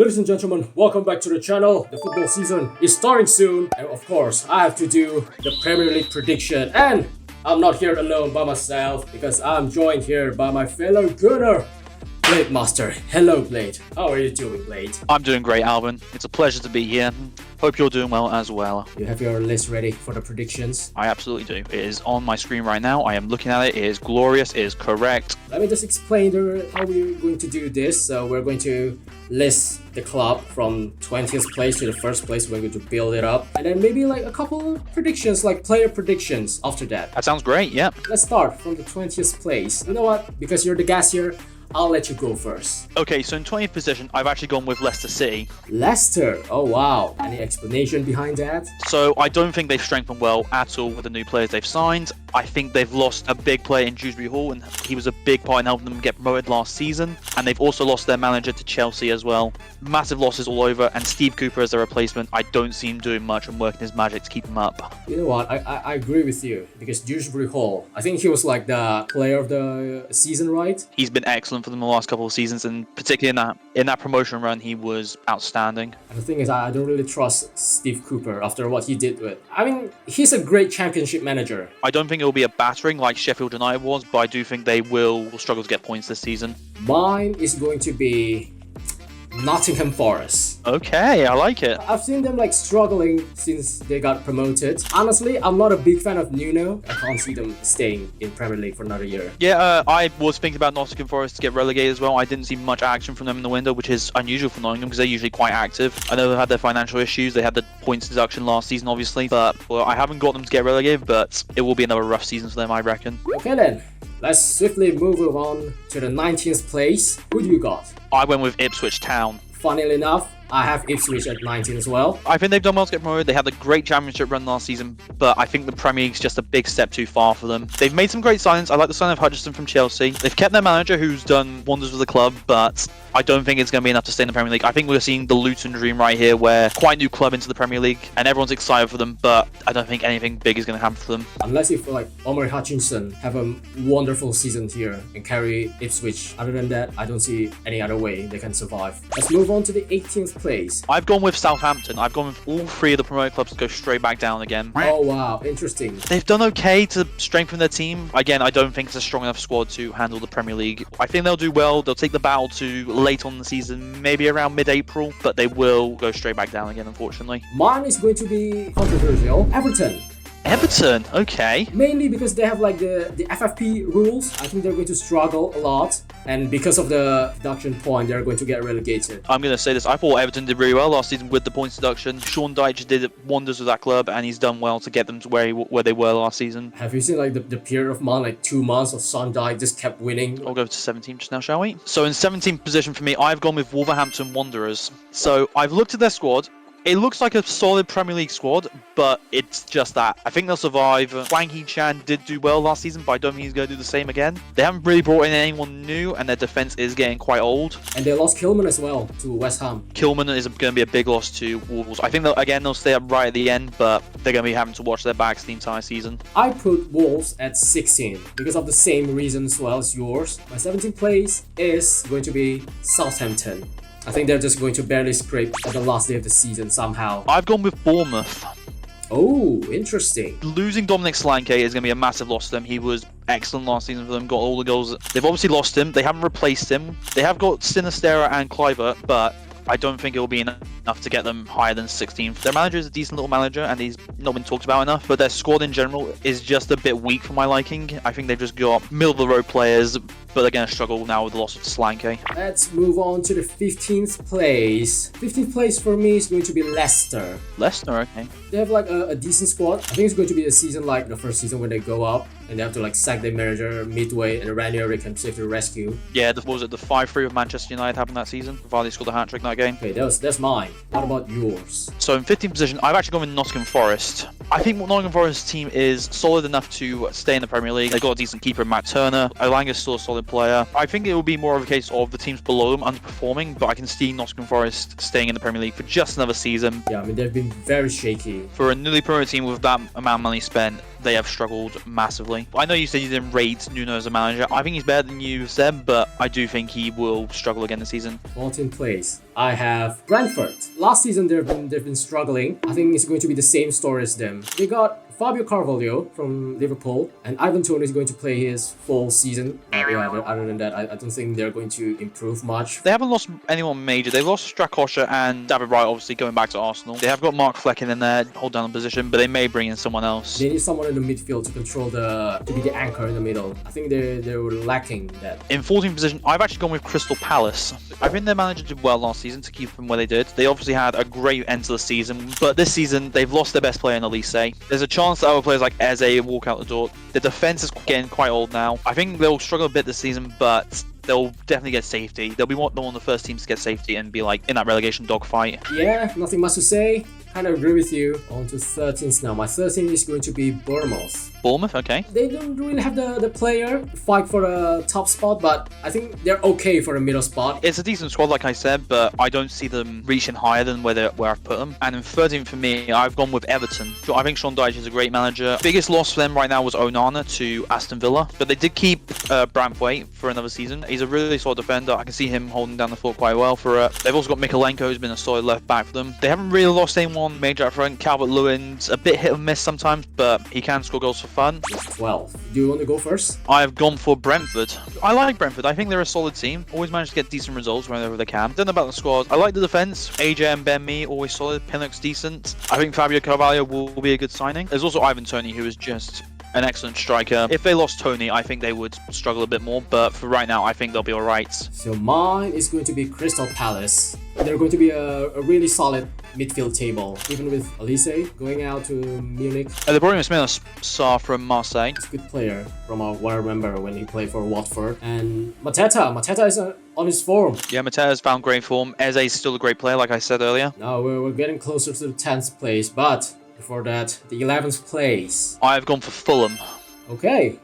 Ladies and gentlemen, welcome back to the channel. The football season is starting soon, and of course, I have to do the Premier League prediction. And I'm not here alone by myself because I'm joined here by my fellow gunner, Blade Master. Hello, Blade. How are you doing, Blade? I'm doing great, Alvin. It's a pleasure to be here. Hope you're doing well as well. You have your list ready for the predictions? I absolutely do. It is on my screen right now. I am looking at it. It is glorious. It is correct. Let me just explain how we're going to do this. So we're going to list the club from 20th place to the first place. We're going to build it up. And then maybe like a couple predictions, like player predictions after that. That sounds great, yeah. Let's start from the 20th place. You know what? Because you're the guest here, I'll let you go first. Okay, so in 20th position, I've actually gone with Leicester City. Leicester? Oh wow. Any explanation behind that? So I don't think they've strengthened well at all with the new players they've signed. I think they've lost a big player in Dewsbury Hall, and he was a big part in helping them get promoted last season. And they've also lost their manager to Chelsea as well. Massive losses all over, and Steve Cooper as their replacement, I don't see him doing much and working his magic to keep him up. You know what? I agree with you, because Dewsbury Hall, I think he was like the player of the season, right? He's been excellent for them the last couple of seasons, and particularly in that promotion run, he was outstanding. And the thing is, I don't really trust Steve Cooper after what he did with. I mean, he's a great championship manager. I don't think it will be a battering like Sheffield United was, but I do think they will struggle to get points this season. Mine is going to be Nottingham Forest. Okay, I like it. I've seen them like struggling since they got promoted. Honestly, I'm not a big fan of Nuno. I can't see them staying in Premier League for another year. Yeah, I was thinking about Nottingham Forest to get relegated as well. I didn't see much action from them in the window, which is unusual for Nottingham because they're usually quite active. I know they had their financial issues. They had the points deduction last season, obviously, but well, I haven't got them to get relegated, but it will be another rough season for them, I reckon. Okay then, let's swiftly move on to the 19th place. Who do you got? I went with Ipswich Town. Funnily enough, I have Ipswich at 19 as well. I think they've done well to get promoted. They had a great championship run last season, but I think the Premier League's just a big step too far for them. They've made some great signings. I like the sign of Hutchinson from Chelsea. They've kept their manager, who's done wonders with the club, but I don't think it's going to be enough to stay in the Premier League. I think we're seeing the Luton dream right here, where quite a new club into the Premier League, and everyone's excited for them, but I don't think anything big is going to happen for them. Unless if like Omar Hutchinson have a wonderful season here and carry Ipswich. Other than that, I don't see any other way they can survive. Let's move on to the 18th place. I've gone with Southampton. I've gone with all three of the promoted clubs to go straight back down again. Oh wow, interesting. They've done okay to strengthen their team. Again, I don't think it's a strong enough squad to handle the Premier League. I think they'll do well. They'll take the battle to late on in the season, maybe around mid-April, but they will go straight back down again, unfortunately. Mine is going to be controversial. Everton, okay. Mainly because they have like the FFP rules. I think they're going to struggle a lot. And because of the deduction point, they're going to get relegated. I'm going to say this. I thought Everton did really well last season with the points deduction. Sean Dyche did wonders with that club, and he's done well to get them to where they were last season. Have you seen like the period of month, like 2 months of Sean Dyche just kept winning? I'll go to 17 just now, shall we? So in 17th position for me, I've gone with Wolverhampton Wanderers. So I've looked at their squad. It looks like a solid Premier League squad, but it's just that. I think they'll survive. Wang Hee-chan did do well last season, but I don't think he's going to do the same again. They haven't really brought in anyone new, and their defense is getting quite old. And they lost Kilman as well to West Ham. Kilman is going to be a big loss to Wolves. I think they'll stay up right at the end, but they're going to be having to watch their backs the entire season. I put Wolves at 16 because of the same reason as well as yours. My 17th place is going to be Southampton. I think they're just going to barely scrape at the last day of the season somehow. I've gone with Bournemouth. Oh, interesting. Losing Dominic Solanke is going to be a massive loss to them. He was excellent last season for them, got all the goals. They've obviously lost him. They haven't replaced him. They have got Sinistera and Kluivert, but I don't think it will be enough to get them higher than 16th. Their manager is a decent little manager, and he's not been talked about enough, but their squad in general is just a bit weak for my liking. I think they've just got middle-of-the-road players, but they're going to struggle now with the loss of Solanke. Let's move on to the 15th place. 15th place for me is going to be Leicester. Leicester, okay. They have like a decent squad. I think it's going to be a season like the first season when they go up and they have to like sack their manager midway, and Ranieri can save the rescue. Yeah, what was it, the 5-3 of Manchester United happened that season? Vardy scored a hat-trick in that game. Okay, that's mine. mine. What about yours? So in 15th position, I've actually gone with Nottingham Forest. I think Nottingham Forest team is solid enough to stay in the Premier League. They've got a decent keeper, Matt Turner. Elanga's still a solid player. I think it will be more of a case of the teams below them underperforming, but I can see Nottingham Forest staying in the Premier League for just another season. Yeah, I mean, they've been very shaky. For a newly promoted team with that amount of money spent, they have struggled massively. I know you said you didn't rate Nuno as a manager. I think he's better than you said, but I do think he will struggle again this season. 14th place. I have Brentford. Last season they've been struggling. I think it's going to be the same story as them. They got Fabio Carvalho from Liverpool, and Ivan Toney is going to play his full season. Yeah, other than that, I don't think they're going to improve much. They haven't lost anyone major. They've lost Strakosha and David Wright, obviously going back to Arsenal. They have got Mark Flecken in there, hold down the position, but they may bring in someone else. They need someone in the midfield to control to be the anchor in the middle. I think they were lacking that. In 14th position, I've actually gone with Crystal Palace. I think their manager did well last season to keep them where they did. They obviously had a great end to the season, but this season they've lost their best player in Elise. There's a chance that other players like Eze walk out the door. The defense is getting quite old now. I think they'll struggle a bit this season, but they'll definitely get safety. They'll be one of the first teams to get safety and be like in that relegation dogfight. Yeah, nothing much to say. Kind of agree with you. On to 13th now. My 13th is going to be Bournemouth. Bournemouth, okay. They don't really have the player to fight for a top spot, but I think they're okay for a middle spot. It's a decent squad, like I said, but I don't see them reaching higher than where I've put them. And in 13th for me, I've gone with Everton. I think Sean Dyche is a great manager. Biggest loss for them right now was Onana to Aston Villa, but they did keep Branthwaite for another season. He's a really solid defender. I can see him holding down the fort quite well for it. They've also got Mikolenko, who's been a solid left back for them. They haven't really lost anyone major up front. Calvert-Lewin's a bit hit and miss sometimes, but he can score goals for fun. 12. Do you want to go first? I've gone for Brentford. I like Brentford. I think they're a solid team. Always manage to get decent results whenever they can. Don't know about the squad. I like the defense. AJ and Ben Mee, always solid. Pinnock's decent. I think Fabio Carvalho will be a good signing. There's also Ivan Toney, who is just an excellent striker. If they lost Toney, I think they would struggle a bit more, but for right now, I think they'll be alright. So mine is going to be Crystal Palace. They're going to be a really solid midfield table, even with Elise going out to Munich. They brought in Ismail Sarr from Marseille. He's a good player from what I remember when he played for Watford. And Mateta is on his form. Yeah, Mateta's found great form. Eze is still a great player, like I said earlier. Now we're getting closer to the 10th place, but before that, the 11th place. I've gone for Fulham. Okay.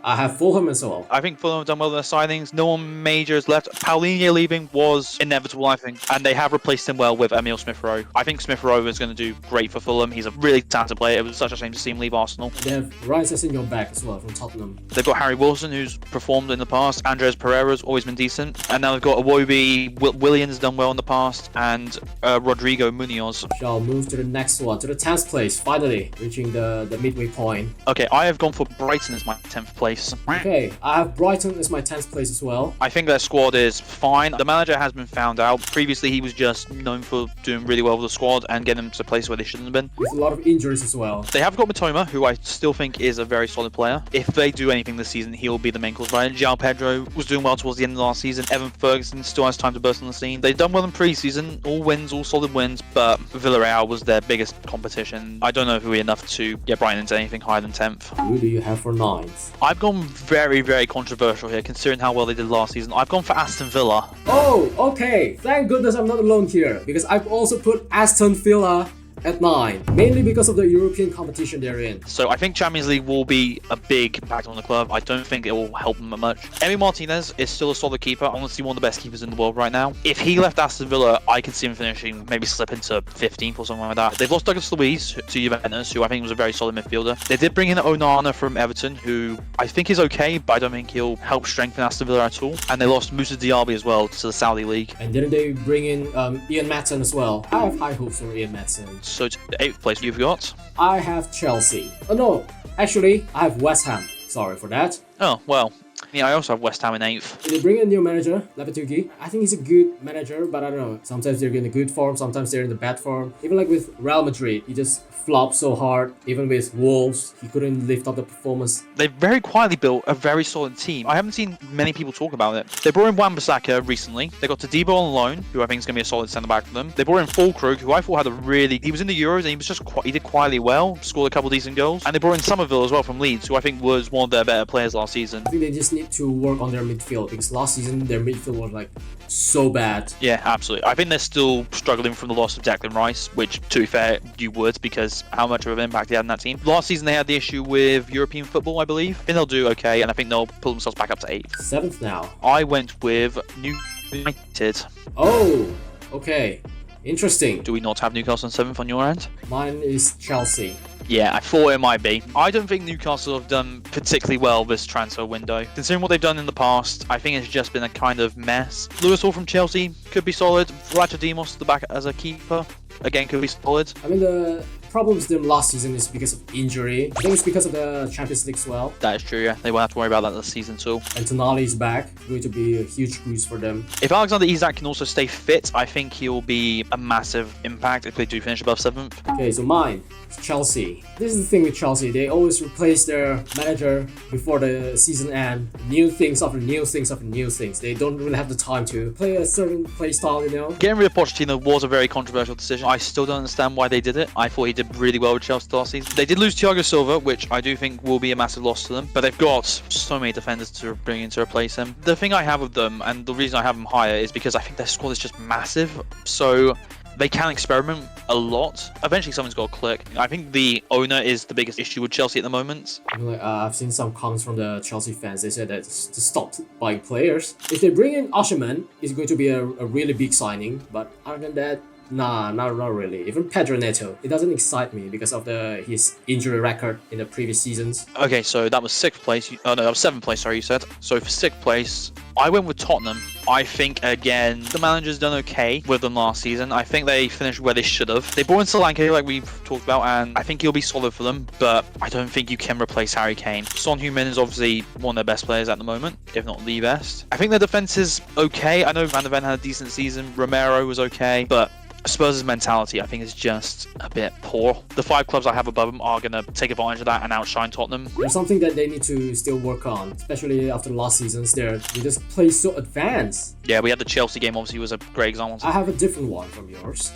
I have Fulham as well. I think Fulham have done well with their signings. No one major is left. Paulinho leaving was inevitable, I think. And they have replaced him well with Emil Smith-Rowe. I think Smith-Rowe is going to do great for Fulham. He's a really talented player. It was such a shame to see him leave Arsenal. They have Ryan Sessegnon back as well from Tottenham. They've got Harry Wilson, who's performed in the past. Andres Pereira's always been decent. And now they've got Iwobi. Williams done well in the past. And Rodrigo Munoz. Shall move to the next one, to the 10th place, finally, reaching the midway point. Okay, I have gone for Brighton as my 10th place. Okay, I have Brighton as my 10th place as well. I think their squad is fine. The manager has been found out. Previously, he was just known for doing really well with the squad and getting them to a place where they shouldn't have been. With a lot of injuries as well. They have got Matoma, who I still think is a very solid player. If they do anything this season, he'll be the main cause player. João Pedro was doing well towards the end of the last season. Evan Ferguson still has time to burst on the scene. They've done well in pre-season, all wins, all solid wins, but Villarreal was their biggest competition. I don't know if it'll be enough to get Brighton into anything higher than 10th. Who do you have for 9th? I've gone very, very controversial here, considering how well they did last season. I've gone for Aston Villa. Oh, okay. Thank goodness I'm not alone here, because I've also put Aston Villa at 9, mainly because of the European competition they're in. So I think Champions League will be a big impact on the club. I don't think it will help them much. Emi Martinez is still a solid keeper, honestly one of the best keepers in the world right now. If he left Aston Villa, I could see him finishing, maybe slip into 15th or something like that. They've lost Douglas Luiz to Juventus, who I think was a very solid midfielder. They did bring in Onana from Everton, who I think is okay, but I don't think he'll help strengthen Aston Villa at all. And they lost Moussa Diaby as well to the Saudi League. And didn't they bring in Ian Maatsen as well? I have high hopes for Ian Maatsen. So to the 8th place you've got? I have Chelsea. Oh no, actually I have West Ham. Sorry for that. Oh, well. Yeah, I also have West Ham in 8th. They bring in a new manager, Lopetegui. I think he's a good manager, but I don't know. Sometimes they're in the good form, sometimes they're in the bad form. Even like with Real Madrid, he just flopped so hard. Even with Wolves, he couldn't lift up the performance. They've very quietly built a very solid team. I haven't seen many people talk about it. They brought in Wan-Bissaka recently. They got Todibo on loan, who I think is going to be a solid centre-back for them. They brought in Fulkrug, who I thought had a really... He was in the Euros and he was just... He did quietly well, scored a couple decent goals. And they brought in Somerville as well from Leeds, who I think was one of their better players last season. I think they just need need to work on their midfield because last season their midfield was like so bad. Yeah, absolutely. I think they're still struggling from the loss of Declan Rice, which, to be fair, you would, because how much of an impact he had in that team. Last season they had the issue with European football, I believe. I think they'll do okay, and I think they'll pull themselves back up to 8th. 7th now. I went with United. Oh, okay. Interesting. Do we not have Newcastle in 7th on your end? Mine is Chelsea. Yeah, I thought it might be. I don't think Newcastle have done particularly well this transfer window. Considering what they've done in the past, I think it's just been a kind of mess. Lewis Hall from Chelsea could be solid. Vlacho Dimos at the back as a keeper, again, could be solid. I mean, the problems with them last season is because of injury. I think it's because of the Champions League as well. That is true, yeah. They won't have to worry about that this season too. And Tonali is back, going to be a huge boost for them. If Alexander Isak can also stay fit, I think he'll be a massive impact if they do finish above 7th. Okay, so mine is Chelsea. This is the thing with Chelsea. They always replace their manager before the season end. New things after new things after new things. They don't really have the time to play a certain play style, you know? Getting rid of Pochettino was a very controversial decision. I still don't understand why they did it. I thought he did really well with Chelsea last season. They did lose Thiago Silva, which I do think will be a massive loss to them, but they've got so many defenders to bring in to replace him. The thing I have with them, and the reason I have them higher, is because I think their squad is just massive, so they can experiment a lot. Eventually someone's got to click. I think the owner is the biggest issue with Chelsea at the moment. I've seen some comments from the Chelsea fans. They said that to stop buying players. If they bring in Osimhen, it's going to be a really big signing, but other than that, nah, not really. Even Pedro Neto, it doesn't excite me because of his injury record in the previous seasons. Okay, so that was 6th place. Oh no, that was 7th place, sorry, you said. So for 6th place, I went with Tottenham. I think, again, the manager's done okay with them last season. I think they finished where they should have. They brought in Solanke, like we've talked about, and I think he'll be solid for them, but I don't think you can replace Harry Kane. Son Heung-min is obviously one of their best players at the moment, if not the best. I think their defense is okay. I know Van der Ven had a decent season. Romero was okay, but Spurs' mentality, I think, is just a bit poor. The 5 clubs I have above them are going to take advantage of that and outshine Tottenham. There's something that they need to still work on, especially after last seasons. They just play so advanced. Yeah, we had the Chelsea game, obviously, was a great example. I have a different one from yours.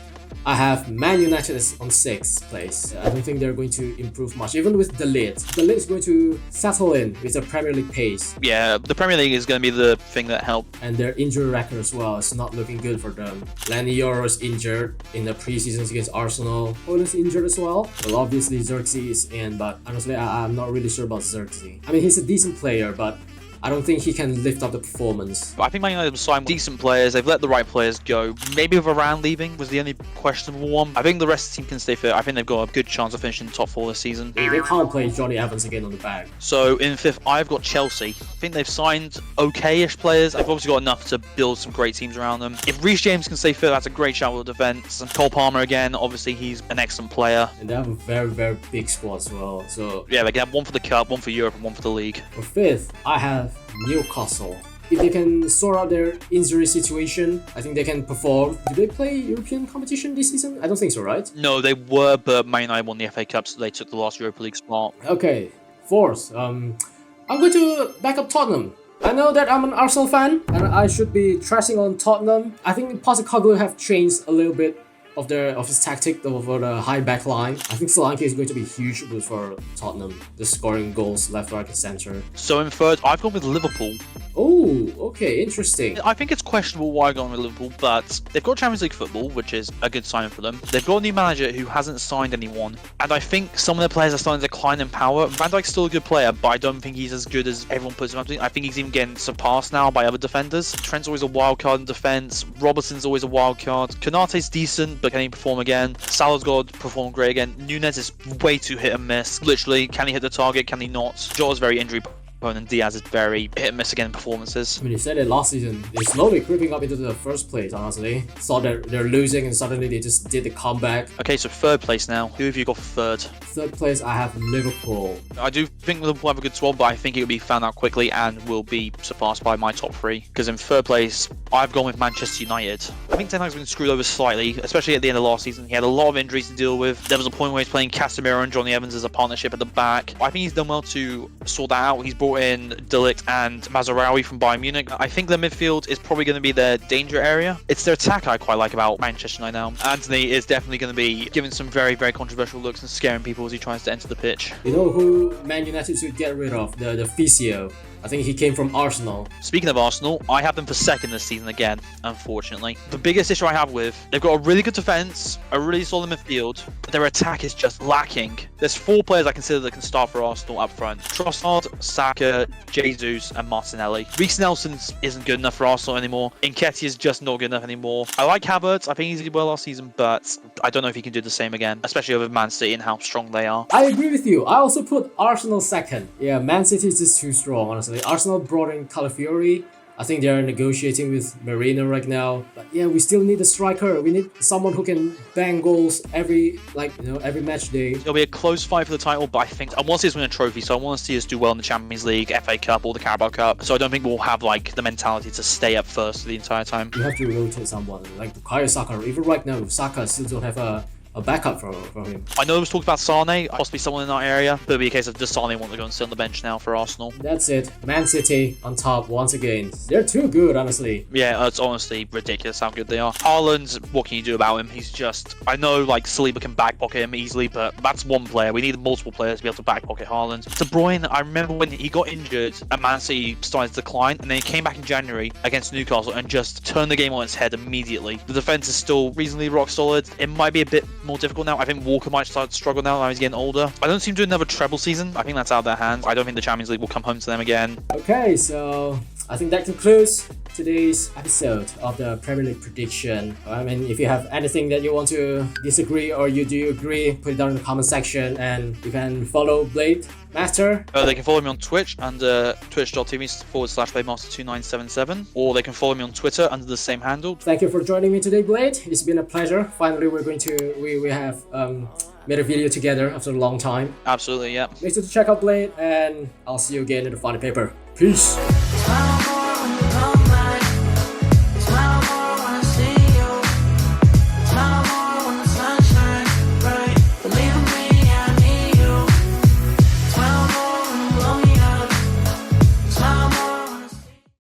I have Man United on 6th place. I don't think they're going to improve much, even with De Ligt. De Ligt is going to settle in with the Premier League pace. Yeah, the Premier League is going to be the thing that helps. And their injury record as well is not looking good for them. Lenny Yoro is injured in the preseasons against Arsenal. Oil is injured as well. Well, obviously Xerxes is in, but honestly, I'm not really sure about Xerxes. I mean, he's a decent player, but I don't think he can lift up the performance. I think Man United have signed decent players. They've let the right players go. Maybe with Varane leaving was the only questionable one. I think the rest of the team can stay fit. I think they've got a good chance of finishing top 4 this season. They can't play Johnny Evans again on the back. So in 5th, I've got Chelsea. I think they've signed okay-ish players. They've obviously got enough to build some great teams around them. If Reece James can stay fit, that's a great shout with the defense. And Cole Palmer again, obviously he's an excellent player. And they have a very, very big squad as well. So yeah, they can have one for the Cup, one for Europe, and one for the league. For 5th, I have Newcastle. If they can sort out their injury situation, I think they can perform. Do they play European competition this season? I don't think so, right? No, they were, but Man United won the FA Cup, so they took the last Europa League spot. Okay, 4th. I'm going to back up Tottenham. I know that I'm an Arsenal fan, and I should be trashing on Tottenham. I think Postecoglou have changed a little bit of his tactic over the high back line. I think Solanke is going to be a huge boost for Tottenham, just scoring goals left, right, and center. So in 3rd, I've gone with Liverpool. Oh, okay, interesting. I think it's questionable why I've gone with Liverpool, but they've got Champions League football, which is a good sign for them. They've got a new manager who hasn't signed anyone, and I think some of their players are starting to decline in power. Van Dijk's still a good player, but I don't think he's as good as everyone puts him up to. I think he's even getting surpassed now by other defenders. Trent's always a wild card in defense. Robertson's always a wild card. Konate's decent, but can he perform again? Salah's got to perform great again. Nunez is way too hit and miss. Literally, can he hit the target? Can he not? Jota's very injury prone, and Diaz is very hit and miss again in performances. I mean, you said it last season. They're slowly creeping up into the 1st place, honestly. Saw that they're losing and suddenly they just did the comeback. Okay, so 3rd place now. Who have you got for 3rd? 3rd place, I have Liverpool. I do think Liverpool have a good squad, but I think it will be found out quickly and will be surpassed by my top 3. Because in 3rd place, I've gone with Manchester United. I think Ten Hag's been screwed over slightly, especially at the end of last season. He had a lot of injuries to deal with. There was a point where he's playing Casemiro and Johnny Evans as a partnership at the back. I think he's done well to sort that out. He's brought in De Ligt and Mazraoui from Bayern Munich. I think their midfield is probably going to be their danger area. It's their attack I quite like about Manchester United now. Anthony is definitely going to be giving some very, very controversial looks and scaring people as he tries to enter the pitch. You know who Man United should get rid of? The physio. I think he came from Arsenal. Speaking of Arsenal, I have them for second this season again, unfortunately. The biggest issue I have with, they've got a really good defense, a really solid midfield, but their attack is just lacking. There's 4 players I consider that can start for Arsenal up front. Trossard, Saka, Jesus, and Martinelli. Reece Nelson isn't good enough for Arsenal anymore. Nketiah is just not good enough anymore. I like Havertz. I think he did well last season, but I don't know if he can do the same again, especially over Man City and how strong they are. I agree with you. I also put Arsenal second. Yeah, Man City is just too strong, honestly. Arsenal brought in Calafiori. I think they're negotiating with Marino right now. But yeah, we still need a striker. We need someone who can bang goals every match day. It'll be a close fight for the title, but I think I want to see us win a trophy, so I want to see us do well in the Champions League, FA Cup, or the Carabao Cup. So I don't think we'll have like the mentality to stay up first the entire time. You have to rotate someone, like Bukayo Saka. Even right now, Saka still don't have a backup for him. I know there was talk about Sane, possibly someone in our area, but it'll be a case of does Sane want to go and sit on the bench now for Arsenal? That's it. Man City on top once again. They're too good, honestly. Yeah, it's honestly ridiculous how good they are. Haaland, what can you do about him? He's just, I know like Saliba can backpocket him easily, but that's one player. We need multiple players to be able to backpocket Haaland. De Bruyne, I remember when he got injured and Man City started to decline, and then he came back in January against Newcastle and just turned the game on its head immediately. The defense is still reasonably rock solid. It might be a bit more difficult now. I think Walker might start to struggle now he's getting older. I don't seem to do another treble season. I think that's out of their hands. I don't think the Champions League will come home to them again. Okay, so I think that concludes today's episode of the Premier League prediction. I mean, if you have anything that you want to disagree or you do agree, put it down in the comment section, and you can follow Blade Master. They can follow me on Twitch under twitch.tv/BladeMaster2977, or they can follow me on Twitter under the same handle. Thank you for joining me today, Blade. It's been a pleasure. Finally, we have made a video together after a long time. Absolutely, yeah. Make sure to check out Blade, and I'll see you again in the final paper. Peace.